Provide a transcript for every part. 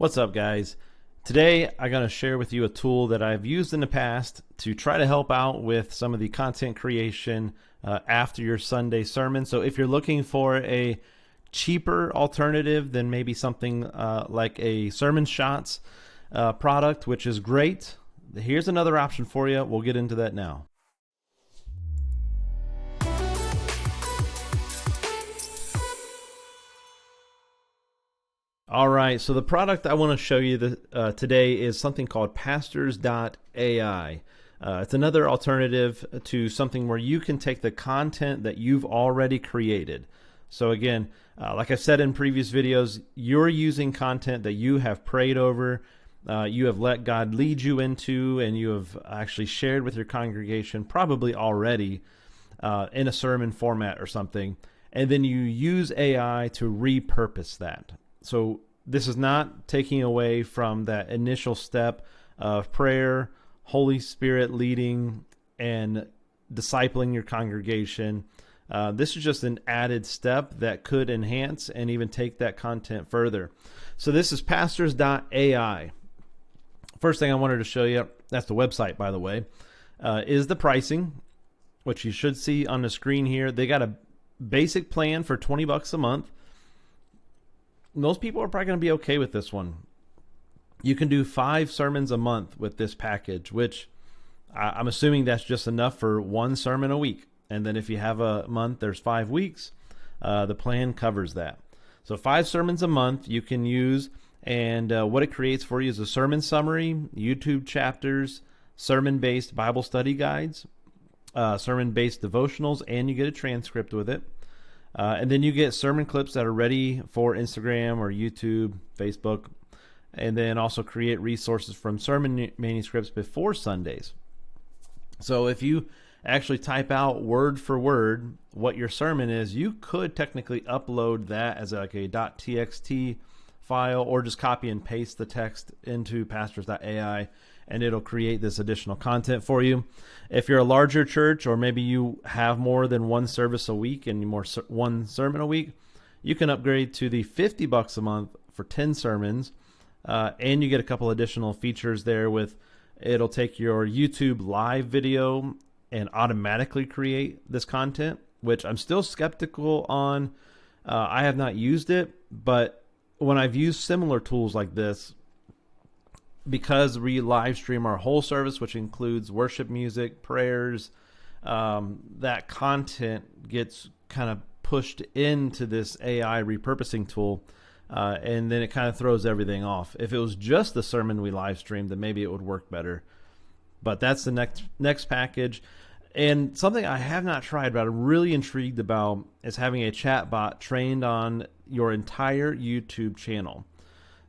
What's up, guys? Today I'm going to share with you a tool that I've used in the past to try to help out with some of the content creation after your Sunday sermon. So if you're looking for a cheaper alternative than maybe something like a Sermon Shots product, which is great, here's another option for you. We'll get into that now. All right, so the product I want to show you today is something called Pastors.ai. It's another alternative to something where you can take the content that you've already created. So again, like I've said in previous videos, you're using content that you have prayed over, you have let God lead you into, and you have actually shared with your congregation probably already in a sermon format or something, and then you use AI to repurpose that. So this is not taking away from that initial step of prayer, Holy Spirit leading, and discipling your congregation. This is just an added step that could enhance and even take that content further. So this is Pastors.ai. First thing I wanted to show you, that's the website, by the way, is the pricing, which you should see on the screen here. They got a basic plan for $20 a month. Most people are probably going to be okay with this one. You can do 5 sermons a month with this package, which I'm assuming that's just enough for 1 sermon a week. And then if you have a month, there's 5 weeks. The plan covers that. So 5 sermons a month you can use, and what it creates for you is a sermon summary, YouTube chapters, sermon-based Bible study guides, sermon-based devotionals, and you get a transcript with it. And then you get sermon clips that are ready for Instagram or YouTube, Facebook, and then also create resources from sermon manuscripts before Sundays. So if you actually type out word for word what your sermon is, you could technically upload that as like a .txt file, or just copy and paste the text into Pastors.ai, and it'll create this additional content for you. If you're a larger church, or maybe you have more than 1 service a week and one sermon a week, you can upgrade to the $50 a month for 10 sermons, and you get a couple additional features there. It'll take your YouTube live video and automatically create this content, which I'm still skeptical on. I have not used it, but when I've used similar tools like this, because we live stream our whole service, which includes worship music, prayers, that content gets kind of pushed into this AI repurposing tool, and then it kind of throws everything off. If it was just the sermon we live streamed, then maybe it would work better. But that's the next package. And something I have not tried, but I'm really intrigued about, is having a chatbot trained on your entire YouTube channel.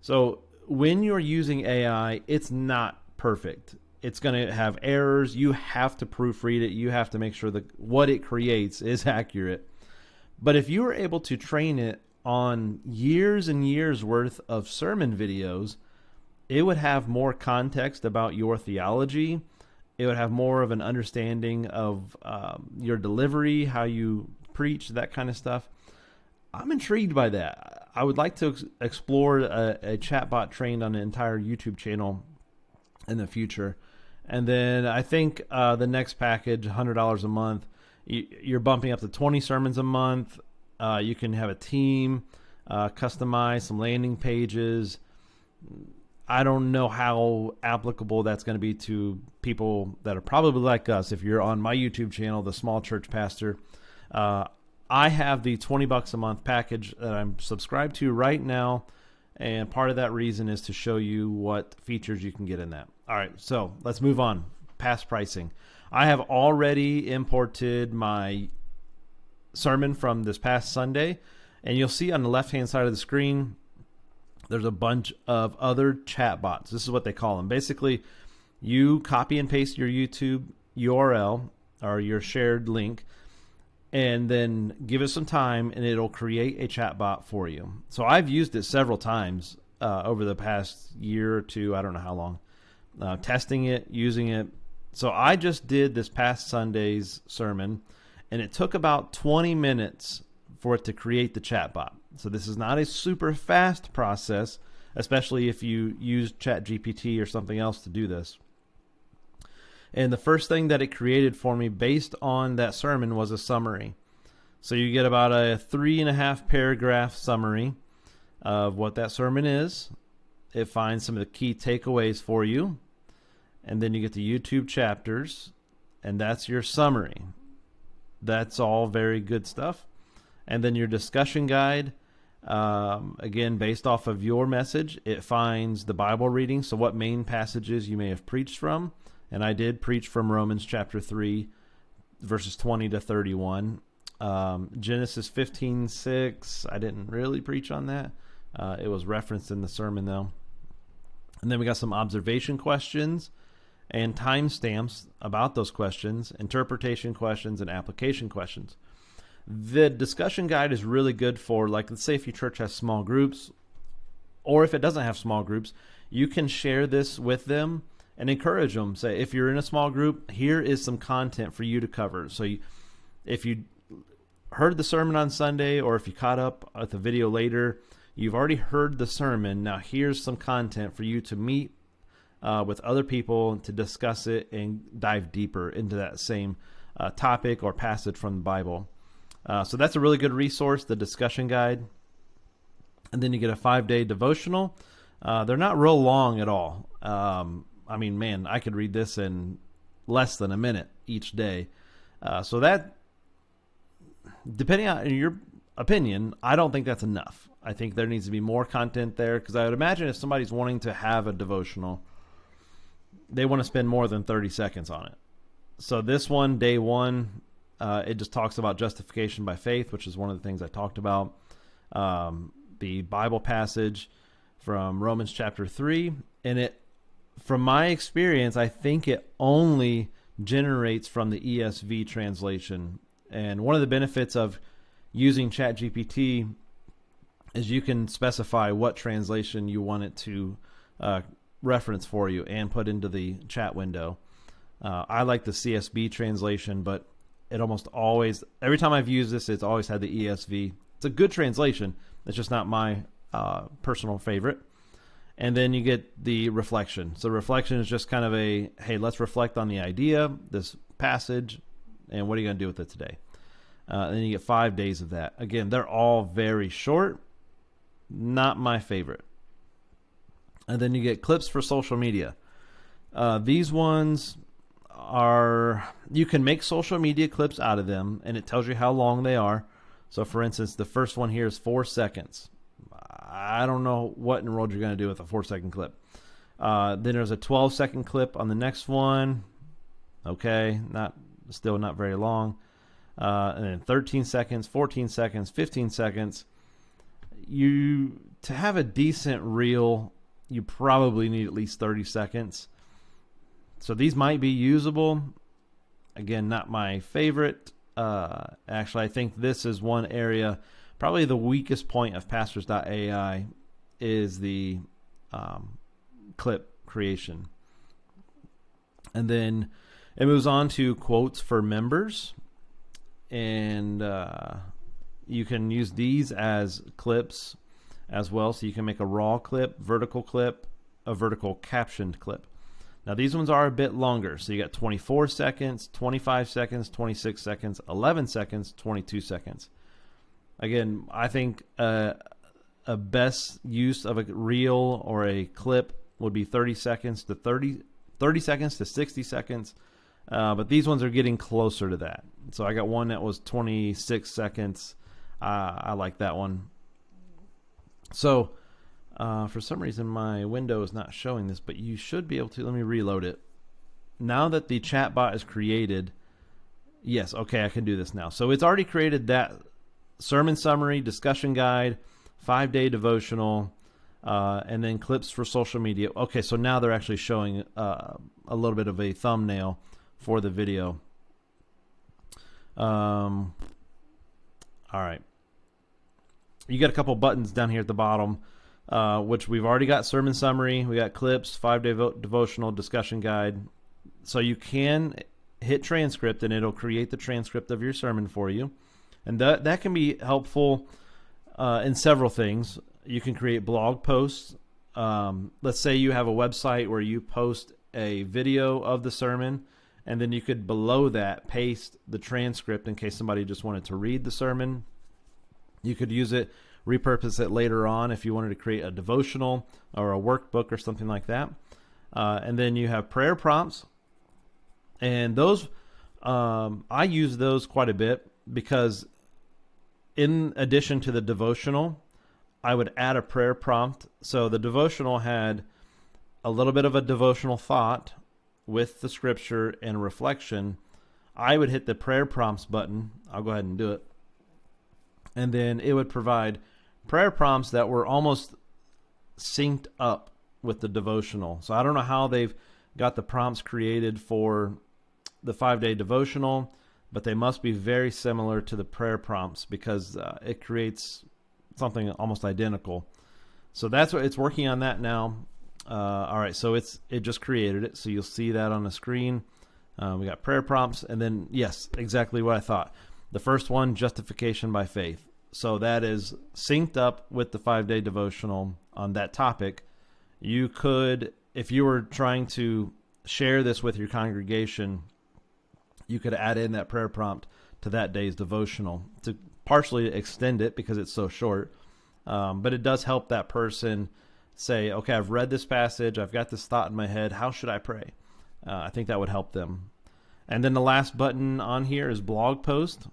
So when you're using AI, it's not perfect. It's going to have errors. You have to proofread it. You have to make sure that what it creates is accurate. But if you were able to train it on years and years worth of sermon videos, it would have more context about your theology. It would have more of an understanding of your delivery, how you preach, that kind of stuff. I'm intrigued by that. I would like to explore a chatbot trained on an entire YouTube channel in the future. And then I think the next package, $100 a month, you're bumping up to 20 sermons a month. You can have a team, customize some landing pages. I don't know how applicable that's going to be to people that are probably like us. If you're on my YouTube channel, The Small Church Pastor, I have the $20 a month package that I'm subscribed to right now, and part of that reason is to show you what features you can get in that. All right, so let's move on. Past pricing. I have already imported my sermon from this past Sunday, and you'll see on the left-hand side of the screen, there's a bunch of other chatbots. This is what they call them. Basically, you copy and paste your YouTube URL or your shared link, and then give it some time, and it'll create a chatbot for you. So I've used it several times over the past year or two. I don't know how long. Testing it, using it. So I just did this past Sunday's sermon, and it took about 20 minutes for it to create the chatbot. So this is not a super fast process, especially if you use ChatGPT or something else to do this. And the first thing that it created for me based on that sermon was a summary. So you get about a 3.5 paragraph summary of what that sermon is. It finds some of the key takeaways for you. And then you get the YouTube chapters, and that's your summary. That's all very good stuff. And then your discussion guide, again, based off of your message, it finds the Bible reading, so what main passages you may have preached from. And I did preach from Romans chapter 3, verses 20 to 31. Genesis 15:6, I didn't really preach on that. It was referenced in the sermon, though. And then we got some observation questions and timestamps about those questions, interpretation questions, and application questions. The discussion guide is really good for, like, let's say if your church has small groups, or if it doesn't have small groups, you can share this with them and encourage them. Say, if you're in a small group, here is some content for you to cover. So if you heard the sermon on Sunday, or if you caught up at the video later, you've already heard the sermon. Now here's some content for you to meet with other people to discuss it and dive deeper into that same topic or passage from the Bible. So that's a really good resource, the discussion guide. And then you get a 5-day devotional. They're not real long at all. I mean, man, I could read this in less than a minute each day. So that, depending on your opinion, I don't think that's enough. I think there needs to be more content there, because I would imagine if somebody's wanting to have a devotional, they want to spend more than 30 seconds on it. So this one, day 1, it just talks about justification by faith, which is one of the things I talked about. The Bible passage from Romans chapter 3. And it, from my experience, I think it only generates from the ESV translation. And one of the benefits of using ChatGPT is you can specify what translation you want it to reference for you and put into the chat window. I like the CSB translation, but it almost always, every time I've used this, it's always had the ESV. It's a good translation. It's just not my personal favorite. And then you get the reflection. So reflection is just kind of a, hey, let's reflect on the idea, this passage, and what are you going to do with it today? And then you get 5 days of that. Again, they're all very short. Not my favorite. And then you get clips for social media. These ones are, you can make social media clips out of them, and it tells you how long they are. So for instance, the first one here is 4 seconds. I don't know what in the world you're going to do with a 4-second clip. Then there's a 12-second clip on the next one. Okay, still not very long. And then 13 seconds, 14 seconds, 15 seconds. To have a decent reel, you probably need at least 30 seconds. So these might be usable. Again, not my favorite. Actually, I think this is one area, probably the weakest point of Pastors.ai is the clip creation. And then it moves on to quotes for members. And you can use these as clips as well. So you can make a raw clip, a vertical captioned clip. Now these ones are a bit longer. So you got 24 seconds, 25 seconds, 26 seconds, 11 seconds, 22 seconds. Again, I think a best use of a reel or a clip would be 30 seconds to 60 seconds. But these ones are getting closer to that. So I got one that was 26 seconds. I like that one. So for some reason my window is not showing this, but you should be able to. Let me reload it. Now that the chatbot is created, yes, okay, I can do this now. So it's already created that sermon summary, discussion guide, 5-day devotional, and then clips for social media. Okay, so now they're actually showing a little bit of a thumbnail for the video. All right. You got a couple buttons down here at the bottom, which we've already got sermon summary. We got clips, 5-day devotional, discussion guide. So you can hit transcript and it'll create the transcript of your sermon for you. And that can be helpful in several things. You can create blog posts let's say you have a website where you post a video of the sermon, and then you could below that paste the transcript in case somebody just wanted to read the sermon. You could use it, repurpose it later on if you wanted to create a devotional or a workbook or something like that. And then you have prayer prompts, and those I use those quite a bit because in addition to the devotional, I would add a prayer prompt. So the devotional had a little bit of a devotional thought with the scripture and reflection. I would hit the prayer prompts button. I'll go ahead and do it. And then it would provide prayer prompts that were almost synced up with the devotional. So I don't know how they've got the prompts created for the 5-day devotional, but they must be very similar to the prayer prompts because it creates something almost identical. So that's what it's working on that now. All right, so it just created it, so you'll see that on the screen. We got prayer prompts, and then yes, exactly what I thought. The first one, justification by faith. So that is synced up with the 5-day devotional on that topic. You could, if you were trying to share this with your congregation, you could add in that prayer prompt to that day's devotional to partially extend it because it's so short. But it does help that person say, okay, I've read this passage, I've got this thought in my head, how should I pray? I think that would help them. And then the last button on here is blog post.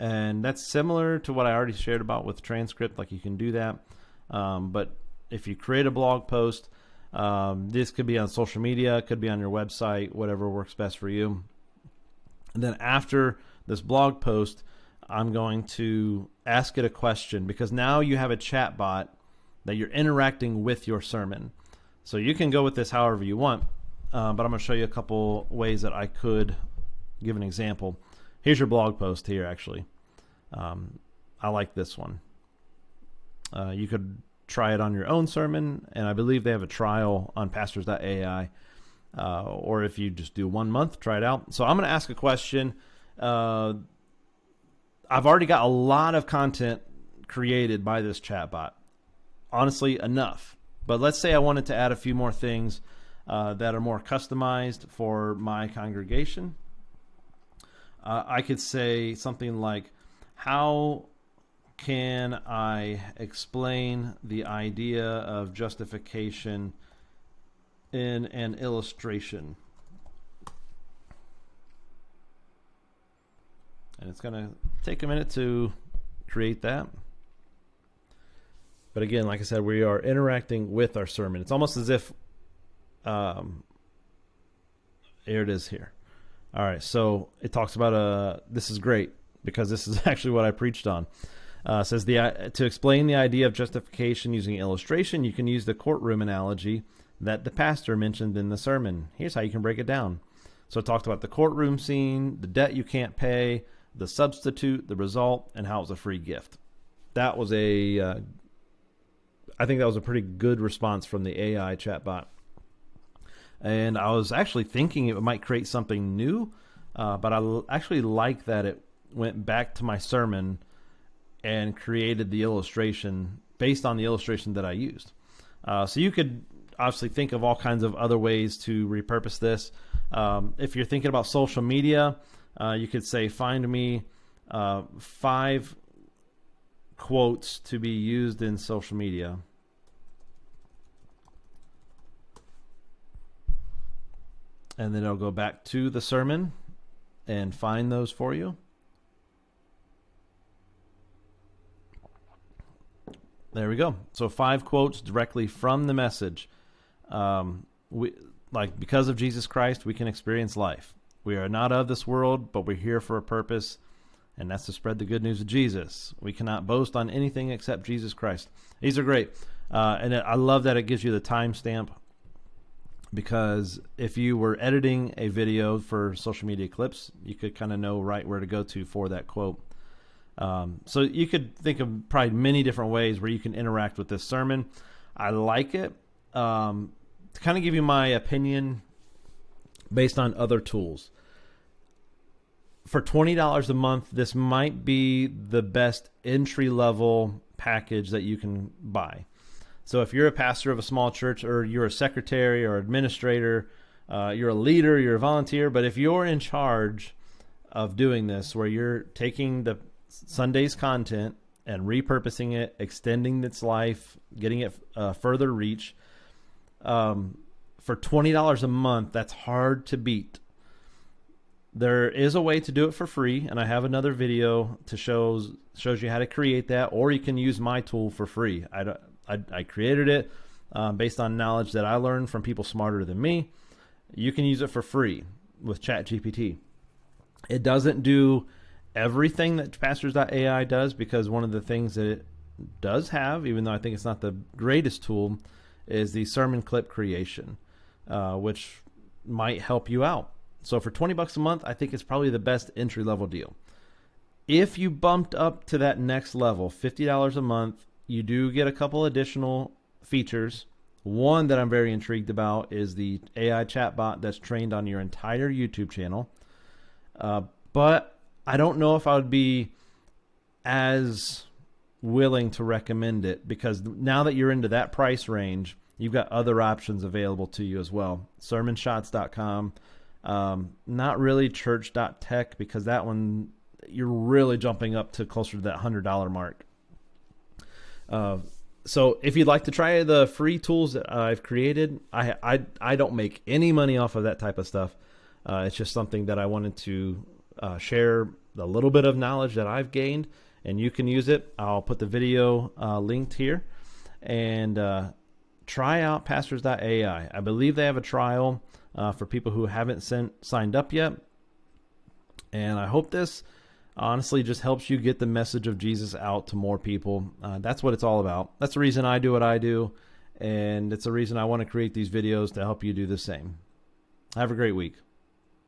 And that's similar to what I already shared about with Transcript, like you can do that. But if you create a blog post, this could be on social media, could be on your website, whatever works best for you. And then after this blog post, I'm going to ask it a question because now you have a chatbot that you're interacting with your sermon. So you can go with this however you want, but I'm going to show you a couple ways that I could give an example. Here's your blog post here, actually. I like this one. You could try it on your own sermon, and I believe they have a trial on Pastors.ai. Or if you just do 1 month, try it out. So I'm going to ask a question. I've already got a lot of content created by this chatbot. Honestly, enough. But let's say I wanted to add a few more things that are more customized for my congregation. I could say something like, how can I explain the idea of justification in an illustration? And it's going to take a minute to create that. But again, like I said, we are interacting with our sermon. It's almost as if, here it is here. All right, so it talks about, this is great because this is actually what I preached on. It says, to explain the idea of justification using illustration, you can use the courtroom analogy that the pastor mentioned in the sermon. Here's how you can break it down. So it talked about the courtroom scene, the debt you can't pay, the substitute, the result, and how it's a free gift. That was I think that was a pretty good response from the AI chatbot. And I was actually thinking it might create something new, but I actually like that it went back to my sermon and created the illustration based on the illustration that I used. So you could obviously think of all kinds of other ways to repurpose this. If you're thinking about social media, you could say, find me 5 quotes to be used in social media. And then it'll go back to the sermon and find those for you. There we go. So 5 quotes directly from the message. Because of Jesus Christ, we can experience life. We are not of this world, but we're here for a purpose, and that's to spread the good news of Jesus. We cannot boast on anything except Jesus Christ. These are great. And I love that it gives you the timestamp, because if you were editing a video for social media clips, you could kind of know right where to go to for that quote. So you could think of probably many different ways where you can interact with this sermon. I like it. To kind of give you my opinion based on other tools. For $20 a month, this might be the best entry-level package that you can buy. So if you're a pastor of a small church, or you're a secretary or administrator, you're a leader, you're a volunteer, but if you're in charge of doing this, where you're taking the Sunday's content and repurposing it, extending its life, getting it further reach, for $20 a month, that's hard to beat. There is a way to do it for free, and I have another video to shows you how to create that, or you can use my tool for free. I created it based on knowledge that I learned from people smarter than me. You can use it for free with ChatGPT. It doesn't do everything that Pastors.ai does, because one of the things that it does have, even though I think it's not the greatest tool, is the sermon clip creation, which might help you out. So for $20 a month, I think it's probably the best entry-level deal. If you bumped up to that next level, $50 a month, you do get a couple additional features. One that I'm very intrigued about is the AI chatbot that's trained on your entire YouTube channel. But I don't know if I would be as willing to recommend it, because now that you're into that price range, you've got other options available to you as well. Sermonshots.com. Not really church.tech, because that one, you're really jumping up to closer to that $100 mark. So if you'd like to try the free tools that I've created, I don't make any money off of that type of stuff. It's just something that I wanted to share a little bit of knowledge that I've gained, and you can use it. I'll put the video linked here, and try out Pastors.ai. I believe they have a trial for people who haven't signed up yet. And I hope this honestly just helps you get the message of Jesus out to more people. That's what it's all about. That's the reason I do what I do, and it's the reason I want to create these videos, to help you do the same. Have a great week.